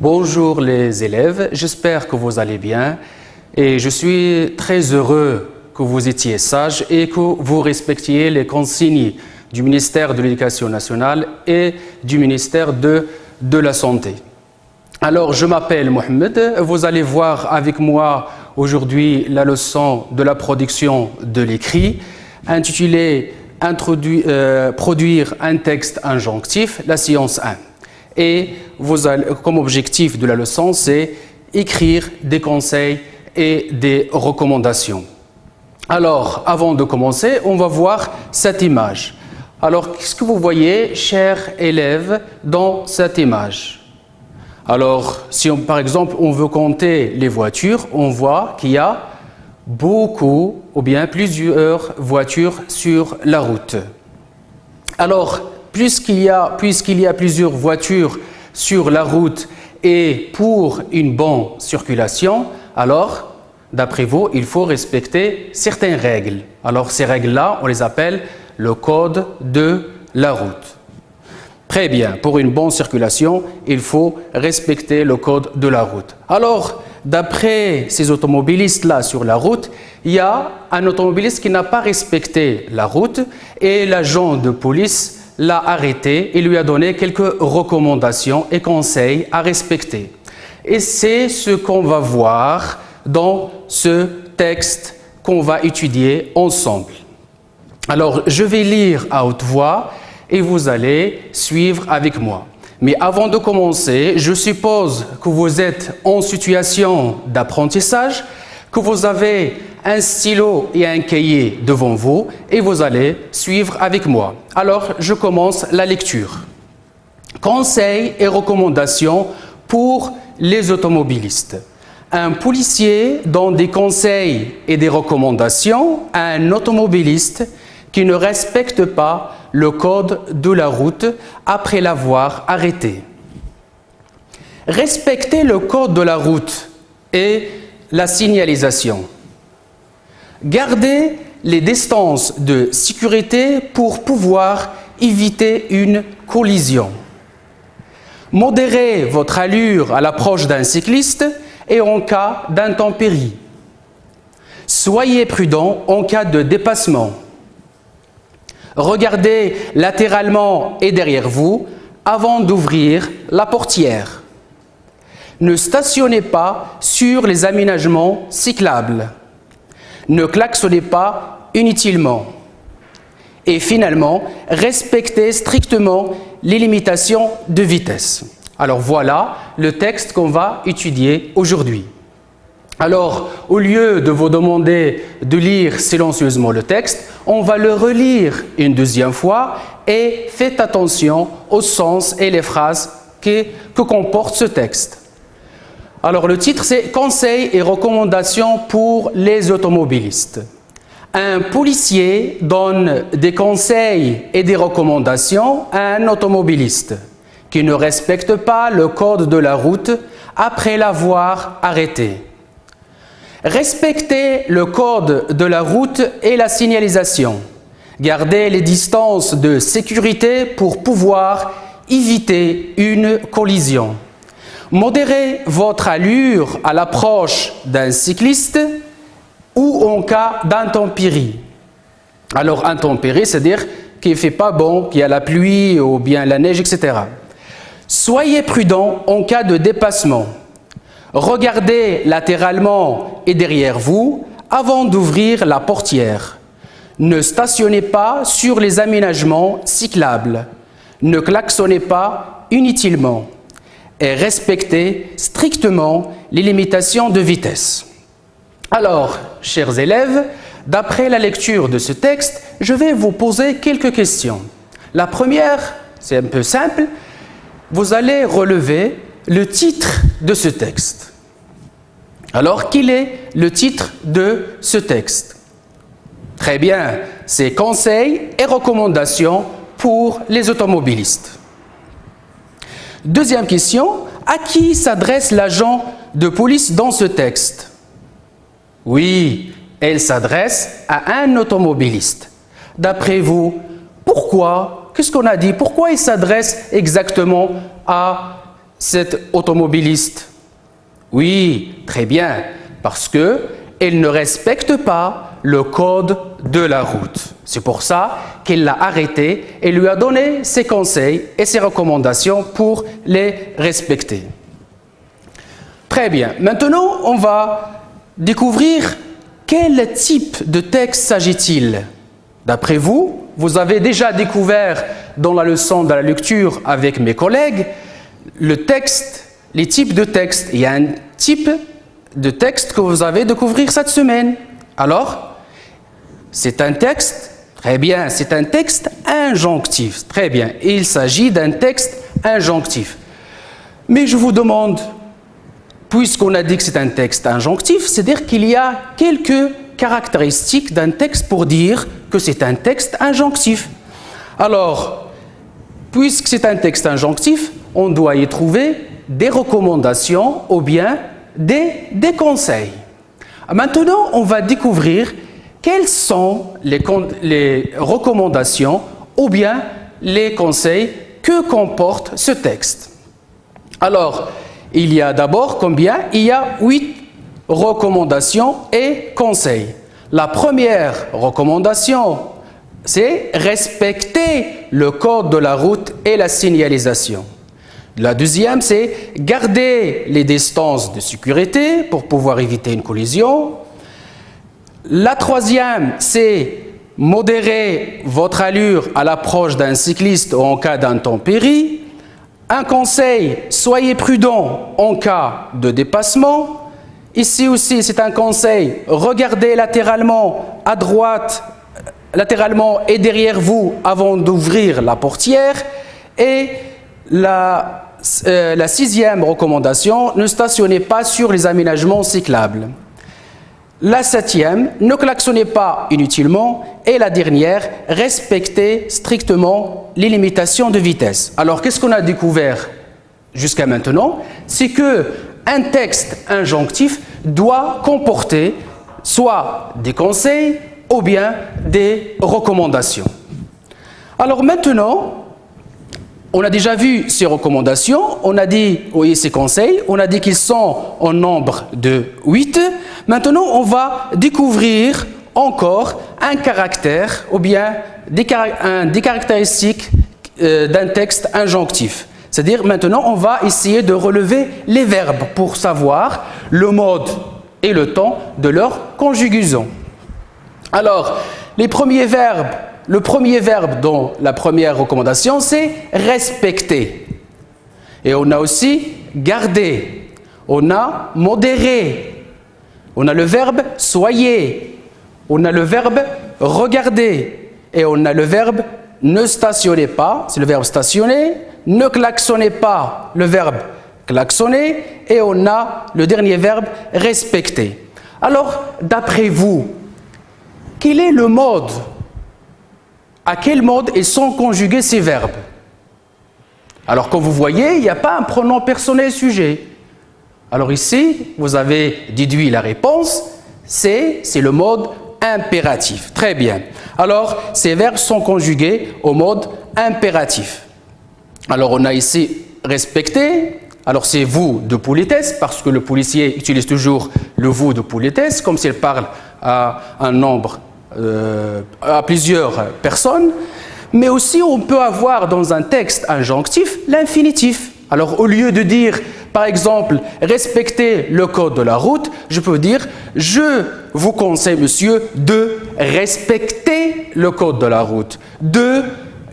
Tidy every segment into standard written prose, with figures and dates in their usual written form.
Bonjour les élèves, j'espère que vous allez bien et je suis très heureux que vous étiez sages et que vous respectiez les consignes du ministère de l'Éducation nationale et du ministère de la Santé. Alors, je m'appelle Mohamed, vous allez voir avec moi aujourd'hui la leçon de la production de l'écrit intitulée Produire un texte injonctif, la séance 1. Et comme objectif de la leçon, c'est écrire des conseils et des recommandations. Alors, avant de commencer, on va voir cette image. Alors, qu'est-ce que vous voyez, chers élèves, dans cette image? Alors, si par exemple, on veut compter les voitures, on voit qu'il y a beaucoup ou bien plusieurs voitures sur la route. Alors, puisqu'il y a plusieurs voitures sur la route et pour une bonne circulation, alors, d'après vous, il faut respecter certaines règles. Alors, ces règles-là, on les appelle le code de la route. Très bien, pour une bonne circulation, il faut respecter le code de la route. Alors, d'après ces automobilistes-là sur la route, il y a un automobiliste qui n'a pas respecté la route et l'agent de police l'a arrêté et lui a donné quelques recommandations et conseils à respecter. Et c'est ce qu'on va voir dans ce texte qu'on va étudier ensemble. Alors, je vais lire à haute voix et vous allez suivre avec moi. Mais avant de commencer, je suppose que vous êtes en situation d'apprentissage, que vous avez un stylo et un cahier devant vous et vous allez suivre avec moi. Alors, je commence la lecture. Conseils et recommandations pour les automobilistes. Un policier donne des conseils et des recommandations à un automobiliste qui ne respecte pas le code de la route après l'avoir arrêté. Respecter le code de la route et la signalisation. Gardez les distances de sécurité pour pouvoir éviter une collision. Modérez votre allure à l'approche d'un cycliste et en cas d'intempérie. Soyez prudent en cas de dépassement. Regardez latéralement et derrière vous avant d'ouvrir la portière. Ne stationnez pas sur les aménagements cyclables. Ne klaxonnez pas inutilement. Et finalement, respectez strictement les limitations de vitesse. Alors voilà le texte qu'on va étudier aujourd'hui. Alors, au lieu de vous demander de lire silencieusement le texte, on va le relire une deuxième fois et faites attention au sens et les phrases que comporte ce texte. Alors, le titre, c'est « Conseils et recommandations pour les automobilistes ». Un policier donne des conseils et des recommandations à un automobiliste qui ne respecte pas le code de la route après l'avoir arrêté. Respectez le code de la route et la signalisation. Gardez les distances de sécurité pour pouvoir éviter une collision. Modérez votre allure à l'approche d'un cycliste ou en cas d'intempérie. Alors, intempérie, c'est-à-dire qu'il ne fait pas bon, qu'il y a la pluie ou bien la neige, etc. Soyez prudent en cas de dépassement. Regardez latéralement et derrière vous avant d'ouvrir la portière. Ne stationnez pas sur les aménagements cyclables. Ne klaxonnez pas inutilement. Et respectez strictement les limitations de vitesse. Alors, chers élèves, d'après la lecture de ce texte, je vais vous poser quelques questions. La première, c'est un peu simple. Vous allez relever le titre de ce texte. Alors, quel est le titre de ce texte? Très bien, c'est « Conseils et recommandations pour les automobilistes ». Deuxième question, à qui s'adresse l'agent de police dans ce texte? Oui, elle s'adresse à un automobiliste. D'après vous, pourquoi? Qu'est-ce qu'on a dit? Pourquoi il s'adresse exactement à cette automobiliste? Oui, très bien, parce qu'elle ne respecte pas le code de la route. C'est pour ça qu'elle l'a arrêté et lui a donné ses conseils et ses recommandations pour les respecter. Très bien, maintenant on va découvrir quel type de texte s'agit-il. D'après vous, vous avez déjà découvert dans la leçon de la lecture avec mes collègues le texte, les types de textes. Il y a un type de texte que vous avez découvert cette semaine. Alors, c'est un texte, très bien, c'est un texte injonctif. Très bien, il s'agit d'un texte injonctif. Mais je vous demande, puisqu'on a dit que c'est un texte injonctif, c'est-à-dire qu'il y a quelques caractéristiques d'un texte pour dire que c'est un texte injonctif. Alors, puisque c'est un texte injonctif, on doit y trouver des recommandations ou bien des conseils. Maintenant, on va découvrir quelles sont les recommandations ou bien les conseils que comporte ce texte. Alors, il y a d'abord combien? Il y a 8 recommandations et conseils. La première recommandation, c'est respecter le code de la route et la signalisation. La deuxième, c'est garder les distances de sécurité pour pouvoir éviter une collision. La troisième, c'est modérer votre allure à l'approche d'un cycliste ou en cas d'intempérie. Un conseil, soyez prudent en cas de dépassement. Ici aussi, c'est un conseil, regardez latéralement à droite, latéralement et derrière vous avant d'ouvrir la portière. Et la sixième recommandation, ne stationnez pas sur les aménagements cyclables. La septième, ne klaxonnez pas inutilement. Et la dernière, respectez strictement les limitations de vitesse. Alors, qu'est-ce qu'on a découvert jusqu'à maintenant? C'est qu'un texte injonctif doit comporter soit des conseils ou bien des recommandations. Alors maintenant, on a déjà vu ces recommandations, on a dit, oui, ces conseils, on a dit qu'ils sont en nombre de 8. Maintenant, on va découvrir encore un caractère ou bien des caractéristiques d'un texte injonctif. C'est-à-dire, maintenant, on va essayer de relever les verbes pour savoir le mode et le temps de leur conjugaison. Alors, les premiers verbes, le premier verbe dans la première recommandation, c'est respecter. Et on a aussi garder. On a modérer. On a le verbe soyez. On a le verbe regarder. Et on a le verbe ne stationnez pas, c'est le verbe stationner. Ne klaxonnez pas, le verbe klaxonner. Et on a le dernier verbe respecter. Alors, d'après vous, quel est le mode? À quel mode ils sont conjugués ces verbes? Alors, comme vous voyez, il n'y a pas un pronom personnel sujet. Alors ici, vous avez déduit la réponse, c'est le mode impératif. Très bien. Alors, ces verbes sont conjugués au mode impératif. Alors, on a ici respecter. Alors, c'est vous de politesse, parce que le policier utilise toujours le vous de politesse, comme s'il parle à un nombre à plusieurs personnes, mais aussi on peut avoir dans un texte injonctif l'infinitif. Alors au lieu de dire par exemple respectez le code de la route, je peux dire je vous conseille monsieur de respecter le code de la route, de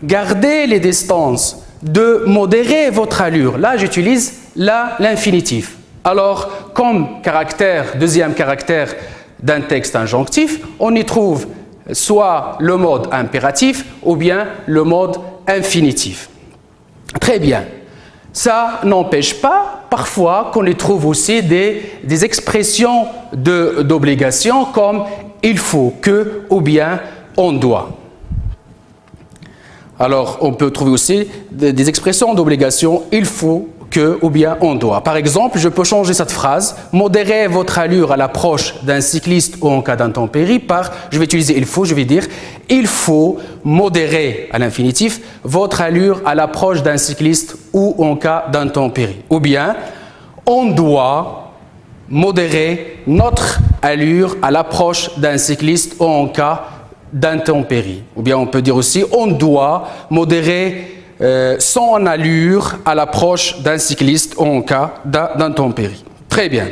garder les distances, de modérer votre allure. Là j'utilise l'infinitif. Alors comme caractère, deuxième caractère d'un texte injonctif, on y trouve soit le mode impératif ou bien le mode infinitif. Très bien. Ça n'empêche pas parfois qu'on y trouve aussi des expressions d'obligation comme il faut que ou bien on doit. Alors on peut trouver aussi des expressions d'obligation il faut que ou bien on doit. Par exemple, je peux changer cette phrase, modérez votre allure à l'approche d'un cycliste ou en cas d'intempérie par, je vais utiliser il faut, je vais dire, il faut modérer à l'infinitif votre allure à l'approche d'un cycliste ou en cas d'intempérie. Ou bien, on doit modérer notre allure à l'approche d'un cycliste ou en cas d'intempérie. Ou bien on peut dire aussi, on doit modérer son allure à l'approche d'un cycliste ou en cas d'intempérie. Très bien.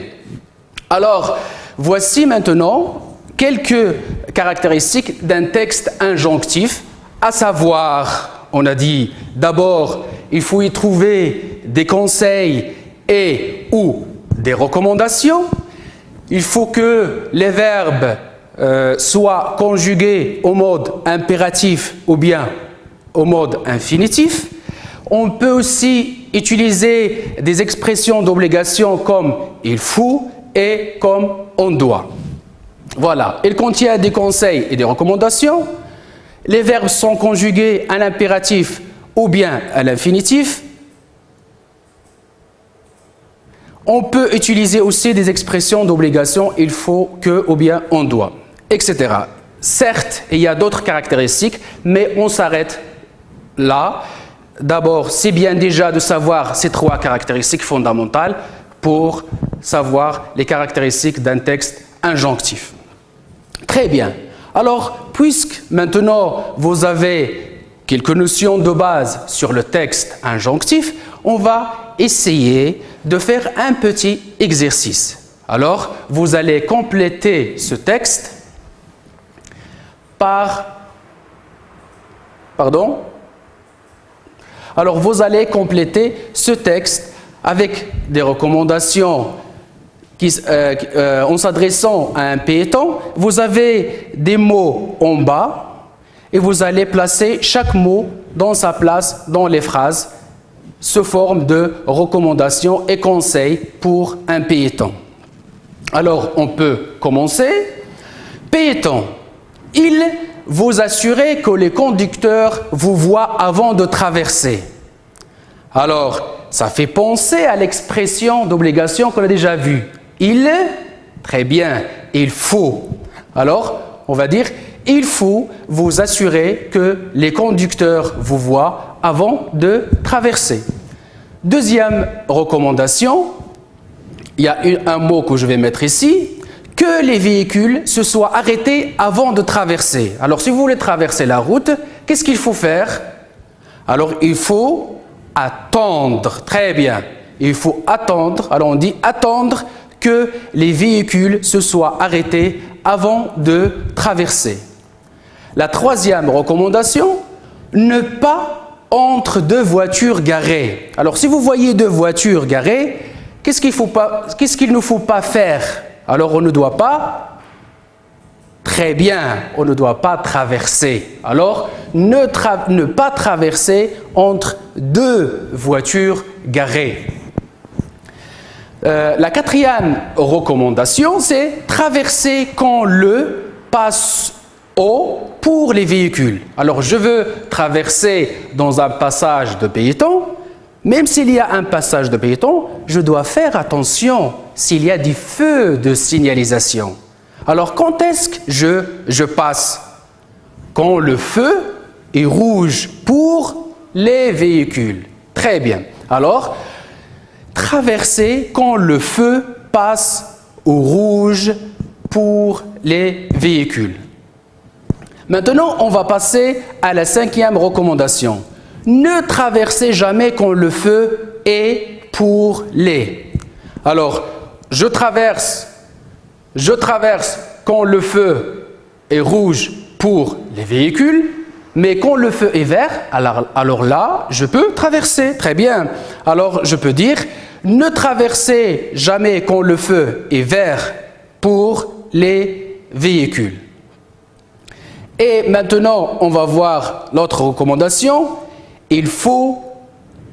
Alors, voici maintenant quelques caractéristiques d'un texte injonctif, à savoir, on a dit, d'abord, il faut y trouver des conseils et ou des recommandations. Il faut que les verbes soient conjugués au mode impératif ou bien au mode infinitif. On peut aussi utiliser des expressions d'obligation comme « il faut » et comme « on doit ». Voilà, il contient des conseils et des recommandations. Les verbes sont conjugués à l'impératif ou bien à l'infinitif. On peut utiliser aussi des expressions d'obligation « il faut que » ou bien « on doit », etc. Certes, il y a d'autres caractéristiques, mais on s'arrête là. D'abord, c'est bien déjà de savoir ces trois caractéristiques fondamentales pour savoir les caractéristiques d'un texte injonctif. Très bien. Alors, puisque maintenant vous avez quelques notions de base sur le texte injonctif, on va essayer de faire un petit exercice. Alors, vous allez compléter ce texte Alors, vous allez compléter ce texte avec des recommandations en s'adressant à un piéton. Vous avez des mots en bas et vous allez placer chaque mot dans sa place dans les phrases sous forme de recommandations et conseils pour un piéton. Alors, on peut commencer. Piéton. Il vous assurer que les conducteurs vous voient avant de traverser. Alors, ça fait penser à l'expression d'obligation qu'on a déjà vue. Il, très bien, il faut. Alors, on va dire, il faut vous assurer que les conducteurs vous voient avant de traverser. Deuxième recommandation, il y a un mot que je vais mettre ici, que les véhicules se soient arrêtés avant de traverser. Alors, si vous voulez traverser la route, qu'est-ce qu'il faut faire? Alors, il faut attendre. Très bien. Il faut attendre. Alors, on dit attendre que les véhicules se soient arrêtés avant de traverser. La troisième recommandation, ne pas entre deux voitures garées. Alors, si vous voyez deux voitures garées, qu'est-ce qu'il ne faut pas faire? Alors, on ne doit pas, très bien, on ne doit pas traverser. Alors, ne pas traverser entre deux voitures garées. La quatrième recommandation, c'est traverser quand le passe au pour les véhicules. Alors, je veux traverser dans un passage de piétons. Même s'il y a un passage de piétons, je dois faire attention s'il y a des feux de signalisation. Alors, quand est-ce que je passe? Quand le feu est rouge pour les véhicules. Très bien. Alors, traverser quand le feu passe au rouge pour les véhicules. Maintenant, on va passer à la cinquième recommandation. Ne traversez jamais quand le feu est pour les. Alors, je traverse quand le feu est rouge pour les véhicules, mais quand le feu est vert, alors là, je peux traverser. Très bien. Alors, je peux dire, ne traversez jamais quand le feu est vert pour les véhicules. Et maintenant, on va voir l'autre recommandation. Il faut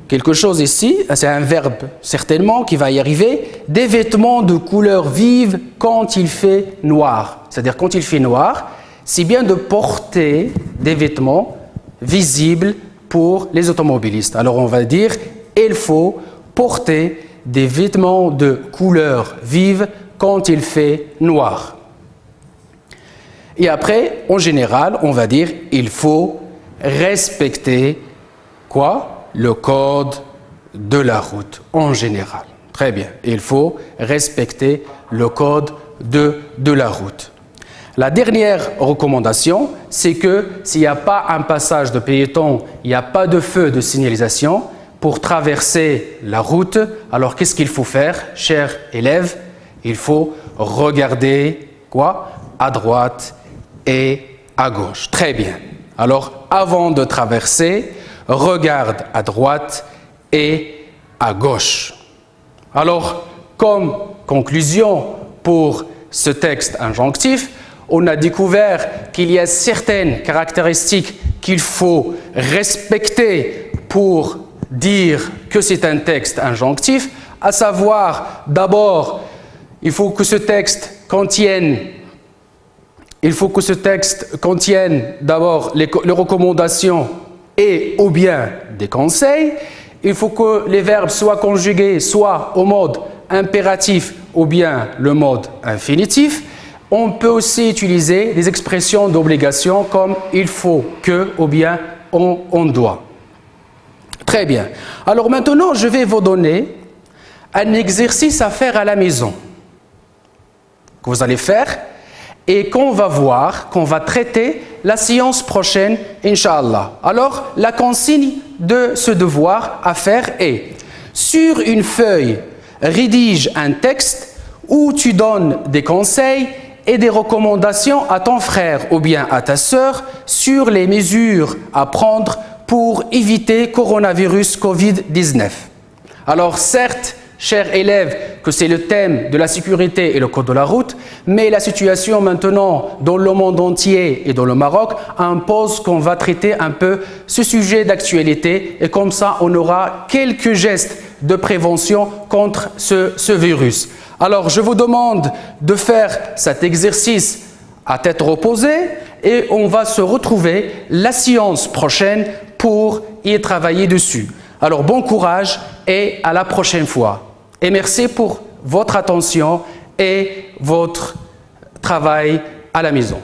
quelque chose ici, c'est un verbe certainement qui va y arriver, des vêtements de couleur vive quand il fait noir. C'est-à-dire quand il fait noir, c'est bien de porter des vêtements visibles pour les automobilistes. Alors on va dire, il faut porter des vêtements de couleur vive quand il fait noir. Et après, en général, on va dire il faut respecter quoi? Le code de la route en général. Très bien, il faut respecter le code de la route. La dernière recommandation, c'est que s'il n'y a pas un passage de piétons, il n'y a pas de feu de signalisation pour traverser la route, alors qu'est-ce qu'il faut faire, chers élèves? Il faut regarder quoi? À droite et à gauche. Très bien. Alors, avant de traverser, regarde à droite et à gauche. Alors, comme conclusion pour ce texte injonctif, on a découvert qu'il y a certaines caractéristiques qu'il faut respecter pour dire que c'est un texte injonctif, à savoir, d'abord, il faut que ce texte contienne d'abord les recommandations et ou bien des conseils. Il faut que les verbes soient conjugués soit au mode impératif ou bien le mode infinitif. On peut aussi utiliser des expressions d'obligation comme il faut que ou bien on doit. Très bien. Alors maintenant, je vais vous donner un exercice à faire à la maison que vous allez faire et qu'on va voir, qu'on va traiter la séance prochaine, Inch'Allah. Alors, la consigne de ce devoir à faire est: sur une feuille, rédige un texte où tu donnes des conseils et des recommandations à ton frère ou bien à ta sœur sur les mesures à prendre pour éviter coronavirus Covid-19. Alors certes, chers élèves, que c'est le thème de la sécurité et le code de la route, mais la situation maintenant dans le monde entier et dans le Maroc impose qu'on va traiter un peu ce sujet d'actualité et comme ça on aura quelques gestes de prévention contre ce virus. Alors je vous demande de faire cet exercice à tête reposée et on va se retrouver la séance prochaine pour y travailler dessus. Alors bon courage et à la prochaine fois. Et merci pour votre attention et votre travail à la maison.